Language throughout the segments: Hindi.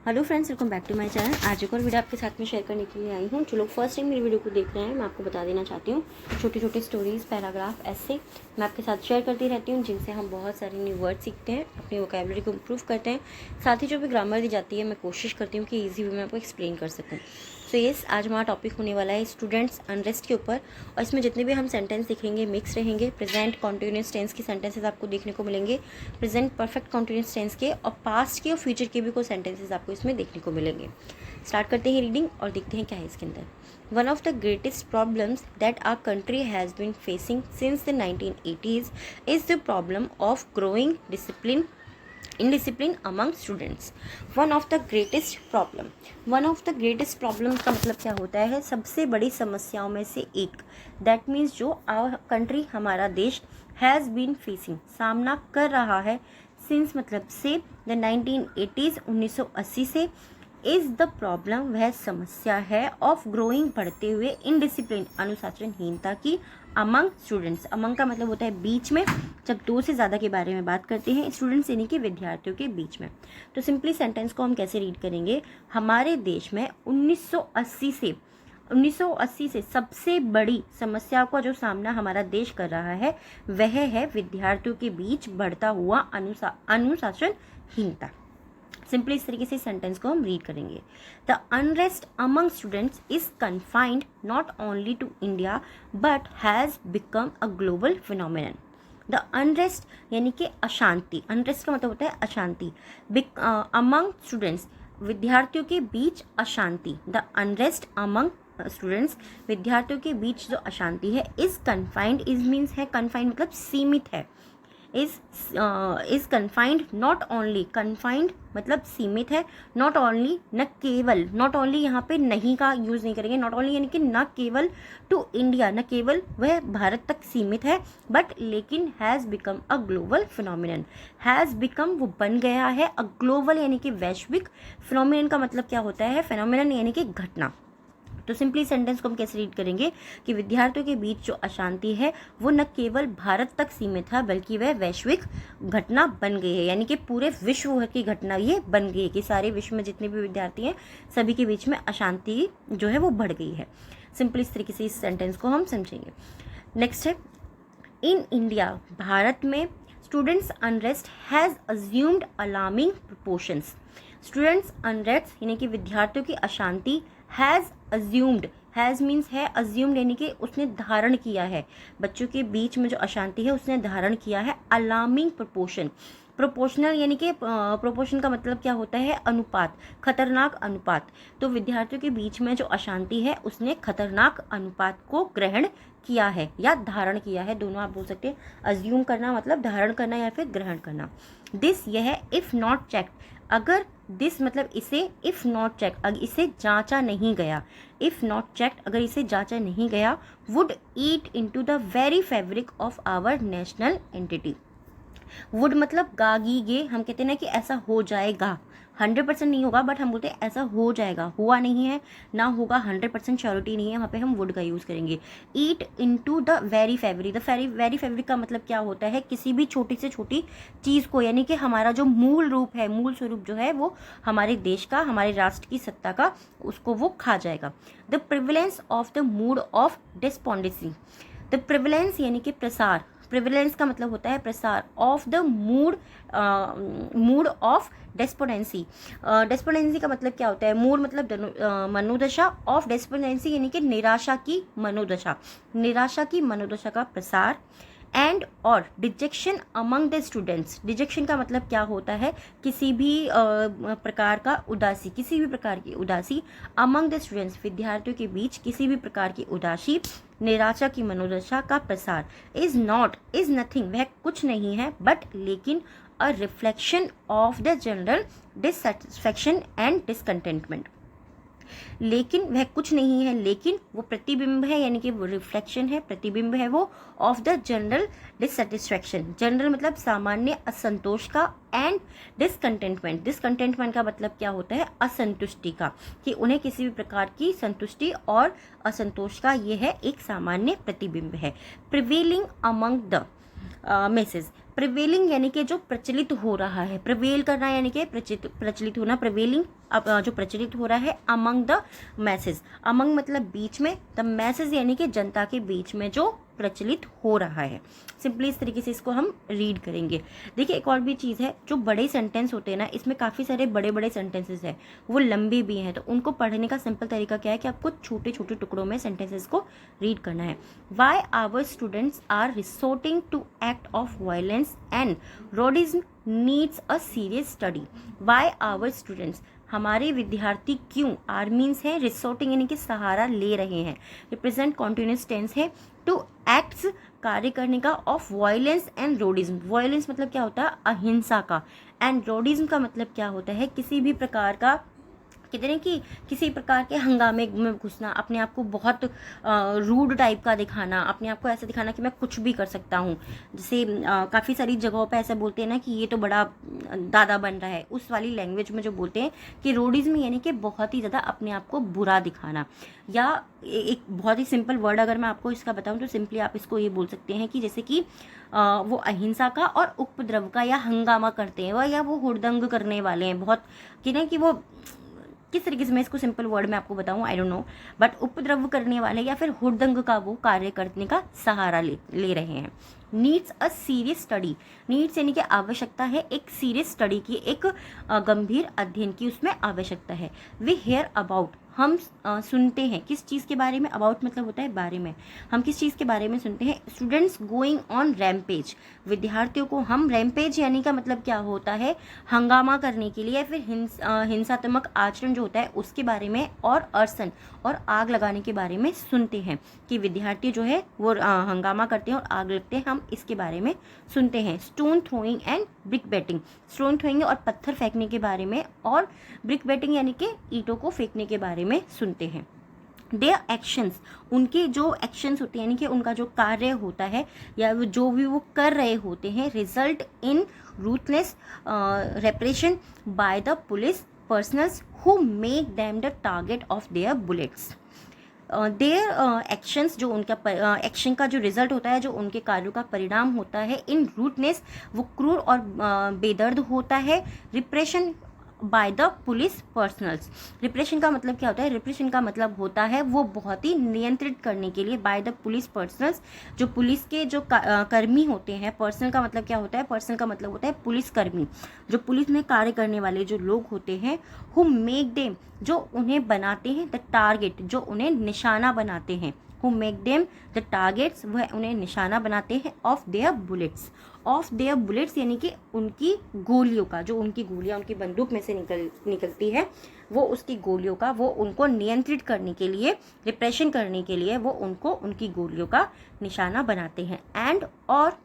Hello friends, welcome back to my channel. आज एक और वीडियो आपके साथ में शेयर करने के लिए आई हूँ। जो लोग फर्स्ट टाइम मेरी वीडियो को देख रहे हैं, मैं आपको बता देना चाहती हूँ, छोटे छोटे स्टोरीज़, पैराग्राफ, ऐसे मैं आपके साथ शेयर करती रहती हूँ, जिनसे हम बहुत सारे न्यू वर्ड सीखते हैं, अपनी वोकैबुलरी को इम्प्रूव करते हैं। साथ ही जो भी ग्रामर दी जाती है, मैं कोशिश करती हूँ कि ईजी वे में आपको एक्सप्लेन कर सकूँ। सो येस, आज हमारा टॉपिक होने वाला है स्टूडेंट्स अनरेस्ट के ऊपर। और इसमें जितने भी हम सेंटेंस दिखेंगे मिक्स रहेंगे। प्रेजेंट कॉन्टिन्यूस टेंस के सेंटेंसेस आपको देखने को मिलेंगे, प्रेजेंट परफेक्ट कॉन्टिन्यूस टेंस के, और पास्ट के और फ्यूचर के भी कुछ सेंटेंसेस आपको इसमें देखने को मिलेंगे। स्टार्ट करते हैं रीडिंग और देखते हैं क्या है इसके अंदर। One of the greatest problems that our country has been facing since the 1980s is the problem of growing discipline indiscipline among students. One of the greatest problem का मतलब क्या होता है? सबसे बड़ी समस्याओं में से एक। That means जो our country, हमारा देश, has been facing, सामना कर रहा है, since मतलब से, the 1980s 1980 से, इज द प्रॉब्लम वह समस्या है, ऑफ ग्रोइंग बढ़ते हुए, इनडिसिप्लिन अनुशासनहीनता की, अमंग स्टूडेंट्स। अमंग का मतलब होता है बीच में, जब दो से ज़्यादा के बारे में बात करते हैं, स्टूडेंट्स यानी कि विद्यार्थियों के बीच में। तो सिंपली सेंटेंस को हम कैसे रीड करेंगे? हमारे देश में 1980 से सबसे बड़ी समस्या का जो सामना हमारा देश कर रहा है, वह है विद्यार्थियों के बीच बढ़ता हुआ अनुशासनहीनता। सिंपली इस तरीके से सेंटेंस को हम रीड करेंगे। The unrest among students is confined not only to India but has become a global phenomenon. The unrest यानी कि अशांति, अनरेस्ट का मतलब होता है अशांति। अमंग स्टूडेंट्स, विद्यार्थियों के बीच अशांति। द अनरेस्ट अमंग स्टूडेंट्स, विद्यार्थियों के बीच जो अशांति है, इज कन्फाइंड, इज मीन्स है कन्फाइंड मतलब सीमित है, is confined not only, confined मतलब सीमित है, नॉट ओनली न केवल, नॉट ओनली यहाँ पे नहीं का यूज़ नहीं करेंगे, नॉट ओनली यानी कि न केवल टू इंडिया, न केवल वह भारत तक सीमित है, बट लेकिन has become a global phenomenon. Has become वो बन गया है, अ ग्लोबल यानी कि वैश्विक, फिनोमिनन का मतलब क्या होता है? फिनोमिनन यानी कि घटना। तो सिंपली सेंटेंस को हम कैसे रीड करेंगे कि विद्यार्थियों के बीच जो अशांति है, वो न केवल भारत तक सीमित है, बल्कि वह वैश्विक घटना बन गई है, यानी कि पूरे विश्व की घटना ये बन गई है कि सारे विश्व में जितने भी विद्यार्थी हैं, सभी के बीच में अशांति जो है वो बढ़ गई है। सिंपली इस तरीके से इस सेंटेंस को हम समझेंगे। नेक्स्ट है, इन इंडिया, भारत में, students unrest has assumed alarming proportions. Students unrest यानी कि विद्यार्थियों की अशांति, हैज़ अज्यूम्ड, हैज़ मीन्स है, अज्यूम्ड यानी कि उसने धारण किया है, बच्चों के बीच में जो अशांति है उसने धारण किया है, अलार्मिंग प्रोपोर्शन। प्रोपोर्शनल यानी कि प्रोपोर्शन का मतलब क्या होता है? अनुपात, खतरनाक अनुपात। तो विद्यार्थियों के बीच में जो अशांति है, उसने खतरनाक अनुपात को ग्रहण किया है या धारण किया है, दोनों आप बोल सकते हैं। अज्यूम करना मतलब धारण करना या फिर ग्रहण करना। दिस यह, इफ़ नॉट चेक्ड, अगर, दिस मतलब इसे, इफ़ नॉट चेक, अगर इसे जांचा नहीं गया, इफ़ नॉट चेक्ड अगर इसे जांचा नहीं गया, would eat into the very fabric of our national entity. Would मतलब गागीगे, हम कहते हैं ना कि ऐसा हो जाएगा, 100% नहीं होगा, बट हम बोलते हैं ऐसा हो जाएगा, हुआ नहीं है, ना होगा, 100% श्योरिटी नहीं है, वहाँ पे हम वुड का यूज़ करेंगे। Eat into the very fabric, the very fabric का मतलब क्या होता है? किसी भी छोटी से छोटी चीज़ को, यानी कि हमारा जो मूल रूप है, मूल स्वरूप जो है वो हमारे देश का, हमारे राष्ट्र की सत्ता का, उसको वो खा जाएगा। The prevalence of the mood off despondency, the prevalence यानी कि प्रसार, प्रिविलेंस का मतलब होता है प्रसार, ऑफ द मूड ऑफ डेस्पोडेंसी। डेस्पोडेंसी का मतलब क्या होता है? मूड मतलब मनोदशा, ऑफ डेस्पोडेंसी यानी कि निराशा की मनोदशा, निराशा की मनोदशा का प्रसार। एंड और detection among the students, detection का मतलब क्या होता है? किसी भी प्रकार का उदासी, किसी भी प्रकार की उदासी, अमंग द स्टूडेंट्स, विद्यार्थियों के बीच किसी भी प्रकार की उदासी, निराशा की मनोदशा का प्रसार। इज नॉट, इज नथिंग, वह कुछ नहीं है, बट लेकिन, a reflection of the general dissatisfaction and discontentment. लेकिन वह कुछ नहीं है, लेकिन वो प्रतिबिंब है, यानी कि वो रिफ्लेक्शन है, प्रतिबिंब है वो, of the general dissatisfaction, general मतलब सामान्य असंतोष का, एंड डिसकंटेंटमेंट, डिसकंटेंटमेंट का मतलब क्या होता है? असंतुष्टि का, कि उन्हें किसी भी प्रकार की संतुष्टि और असंतोष का ये है एक सामान्य प्रतिबिंब है। Prevailing among the message, prevailing यानी कि जो प्रचलित हो रहा है, प्रिवेल करना यानी कि प्रचलित होना, प्रिवेलिंग जो प्रचलित हो रहा है अमंग द मैसेज, अमंग मतलब बीच में, द मैसेज यानी कि जनता के बीच में जो प्रचलित हो रहा है। सिंपली इस तरीके से इसको हम रीड करेंगे। देखिए एक और भी चीज़ है, जो बड़े सेंटेंस होते हैं ना, इसमें काफ़ी सारे बड़े बड़े सेंटेंसेस हैं, वो लंबे भी हैं, तो उनको पढ़ने का सिंपल तरीका क्या है कि आपको छोटे छोटे टुकड़ों में सेंटेंसेस को रीड करना है। Why our students are resorting to act of violence and rowdyism needs a serious study. Why our students, हमारे विद्यार्थी क्यों, आर मीन्स है रिसोर्टिंग यानी कि सहारा ले रहे हैं, रिप्रेजेंट कॉन्टिन्यूस टेंस है, टू एक्ट्स कार्य करने का, ऑफ वायलेंस एंड रोडिज्म, वायलेंस मतलब क्या होता है अहिंसा का, एंड रोडिज्म का मतलब क्या होता है किसी भी प्रकार का, कहते हैं कि किसी प्रकार के हंगामे में घुसना, अपने आप को बहुत रूड टाइप का दिखाना, अपने आप को ऐसा दिखाना कि मैं कुछ भी कर सकता हूँ। जैसे काफ़ी सारी जगहों पे ऐसा बोलते हैं ना कि ये तो बड़ा दादा बन रहा है, उस वाली लैंग्वेज में जो बोलते हैं कि रोडिज्म यानी कि बहुत ही ज़्यादा अपने आप को बुरा दिखाना। या एक बहुत ही सिंपल वर्ड अगर मैं आपको इसका बताऊँ तो सिंपली आप इसको ये बोल सकते हैं कि जैसे कि वो अहिंसा का और उपद्रव का या हंगामा करते हैं, या वो हुड़दंग करने वाले हैं बहुत, कि ना कि वो किस तरीके से मैं इसको सिंपल वर्ड में आपको बताऊं, आई डोंट नो, बट उपद्रव करने वाले या फिर हुड़दंग का वो कार्य करने का सहारा ले रहे हैं। Needs a serious study, needs यानी कि आवश्यकता है एक सीरियस स्टडी की, एक गंभीर अध्ययन की उसमें आवश्यकता है। वी हेयर अबाउट, हम सुनते हैं किस चीज़ के बारे में, अबाउट मतलब होता है बारे में, हम किस चीज़ के बारे में सुनते हैं, स्टूडेंट्स गोइंग ऑन रैम्पेज, विद्यार्थियों को हम, रैम्पेज यानी का मतलब क्या होता है हंगामा करने के लिए या फिर हिंसात्मक आचरण जो होता है उसके बारे में, और अर्सन और आग लगाने के बारे में सुनते हैं, कि विद्यार्थी जो है वो हंगामा करते हैं और आग लगते हैं, हम इसके बारे में सुनते हैं। Stone throwing and brick batting, stone throwing और पत्थर फेंकने के बारे में, और ब्रिक बैटिंग यानी कि ईंटों को फेंकने के बारे में सुनते हैं। देयर एक्शंस, उनके जो एक्शंस होते हैं यानी कि उनका जो कार्य होता है या जो भी वो कर रहे होते हैं, result in ruthless repression by the police personnels who make them the target of their bullets. Their actions, जो उनका एक्शन का जो रिजल्ट होता है, जो उनके कार्यों का परिणाम होता है, इन रूटनेस वो क्रूर और बेदर्द होता है, repression by the police personnels, repression का मतलब क्या होता है, रिप्रेशन का मतलब होता है वो बहुत ही नियंत्रित करने के लिए, बाय द पुलिस पर्सनल्स, जो पुलिस के जो कर्मी होते हैं, पर्सनल का मतलब क्या होता है, पर्सनल का मतलब होता है पुलिस कर्मी, जो पुलिस में कार्य करने वाले जो लोग होते हैं, हु मेक देम, जो उन्हें बनाते हैं, द टारगेट, जो उन्हें निशाना बनाते हैं, who make them the targets, वह उन्हें निशाना बनाते हैं, of their bullets, of their bullets यानी कि उनकी गोलियों का, जो उनकी गोलियां उनकी बंदूक में से निकलती है, वो उसकी गोलियों का, वो उनको नियंत्रित करने के लिए, रिप्रेशन करने के लिए वो उनको उनकी गोलियों का निशाना बनाते हैं। एंड और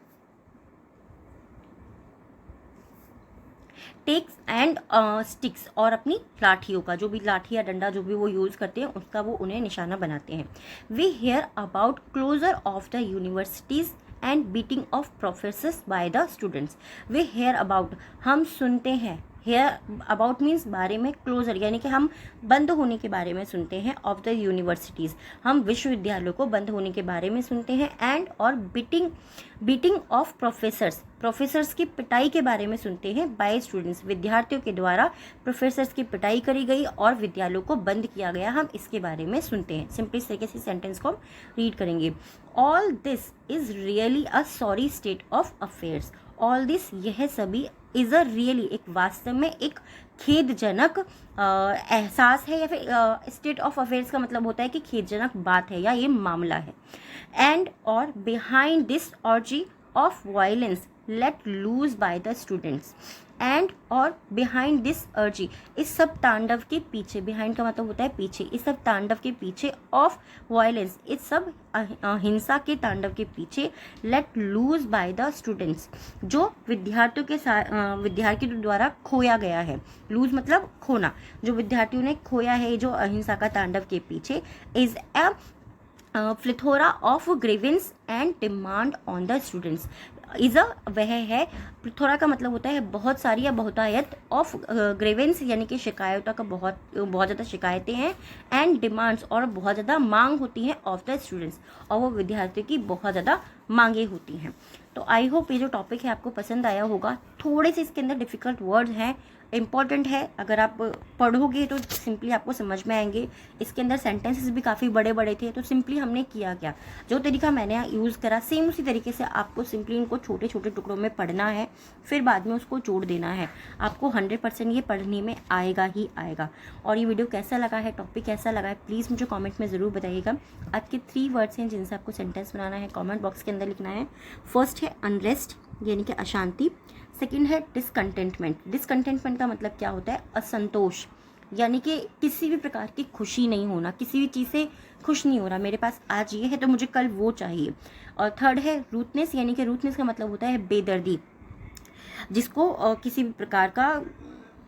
टेक्स एंड स्टिक्स, और अपनी लाठियों का, जो भी लाठी या डंडा जो भी वो यूज़ करते हैं उसका वो उन्हें निशाना बनाते हैं। We hear about closure of the universities and beating of professors by the students. We hear about, हम सुनते हैं, हेयर अबाउट मीन्स बारे में, क्लोजर यानी कि हम बंद होने के बारे में सुनते हैं, ऑफ द यूनिवर्सिटीज़ हम विश्वविद्यालयों को बंद होने के बारे में सुनते हैं, एंड और बीटिंग ऑफ प्रोफेसर्स की पिटाई के बारे में सुनते हैं, बाय स्टूडेंट्स विद्यार्थियों के द्वारा प्रोफेसर्स की पिटाई करी गई और विद्यालयों को बंद किया गया, हम इसके बारे में सुनते हैं। सिंपली इस तरीके से सेंटेंस को हम रीड करेंगे। All this is really a sorry state of affairs, all this यह सभी, इज अ रियली एक वास्तव में एक खेदजनक एहसास है, या फिर स्टेट ऑफ अफेयर्स का मतलब होता है कि खेदजनक बात है या ये मामला है। एंड और behind this orgy of violence let loose by the students, and और बिहाइंड दिस अर्जी, इस सब तांडव के पीछे, बिहाइंड का मतलब होता है पीछे, इस सब तांडव के पीछे, ऑफ वायलेंस इस सब हिंसा के तांडव के पीछे, let loose by the students, जो विद्यार्थियों के विद्यार्थियों द्वारा खोया गया है, लूज मतलब खोना, जो विद्यार्थियों ने खोया है जो अहिंसा का तांडव के पीछे, is a plethora of grievance and demand on the students. Is वह है, प्लेथोरा का मतलब होता है बहुत सारी या बहुतायत, ऑफ ग्रीवेंस यानी कि शिकायतों का बहुत ज़्यादा शिकायतें हैं, एंड डिमांड्स और बहुत ज़्यादा मांग होती हैं, ऑफ द स्टूडेंट्स और वो विद्यार्थियों की बहुत ज़्यादा मांगे होती हैं। तो आई होप ये जो टॉपिक है आपको पसंद आया होगा। थोड़े से इसके अंदर डिफ़िकल्ट वर्ड्स हैं, इम्पॉर्टेंट है, अगर आप पढ़ोगे तो सिंपली आपको समझ में आएंगे। इसके अंदर सेंटेंसेस भी काफ़ी बड़े बड़े थे, तो सिंपली हमने किया क्या, जो तरीका मैंने यूज़ करा सेम उसी तरीके से आपको सिंपली उनको छोटे छोटे टुकड़ों में पढ़ना है, फिर बाद में उसको जोड़ देना है। आपको 100% ये पढ़ने में आएगा ही आएगा। और ये वीडियो कैसा लगा है, टॉपिक कैसा लगा है, प्लीज़ मुझे कॉमेंट में ज़रूर बताइएगा। आज के 3 वर्ड्स हैं जिनसे आपको सेंटेंस बनाना है, कॉमेंट बॉक्स के अंदर लिखना है। फर्स्ट है अनरेस्ट, यानी कि अशांति। सेकंड है डिसकंटेंटमेंट। डिसकंटेंटमेंट का मतलब क्या होता है, असंतोष, यानी कि किसी भी प्रकार की खुशी नहीं होना, किसी भी चीज़ से खुश नहीं हो रहा, मेरे पास आज ये है तो मुझे कल वो चाहिए। और थर्ड है रूथनेस, यानी कि रूथनेस का मतलब होता है बेदर्दी, जिसको किसी भी प्रकार का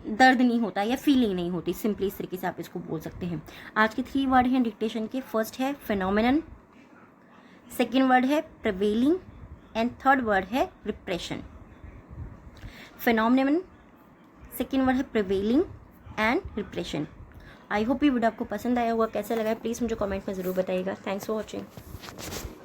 दर्द नहीं होता या फीलिंग नहीं होती, सिंपली इस तरीके से आप इसको बोल सकते हैं। आज के 3 वर्ड हैं डिक्टेशन के। फर्स्ट है फिनोमिनन, सेकेंड वर्ड है प्रिवेलिंग एंड थर्ड वर्ड है रिप्रेशन। फिनोमिनन, सेकेंड वर्ड है prevailing and repression. I hope ये वीडियो आपको पसंद आया होगा। कैसा लगा है प्लीज़ मुझे कमेंट में ज़रूर बताइएगा। Thanks for watching.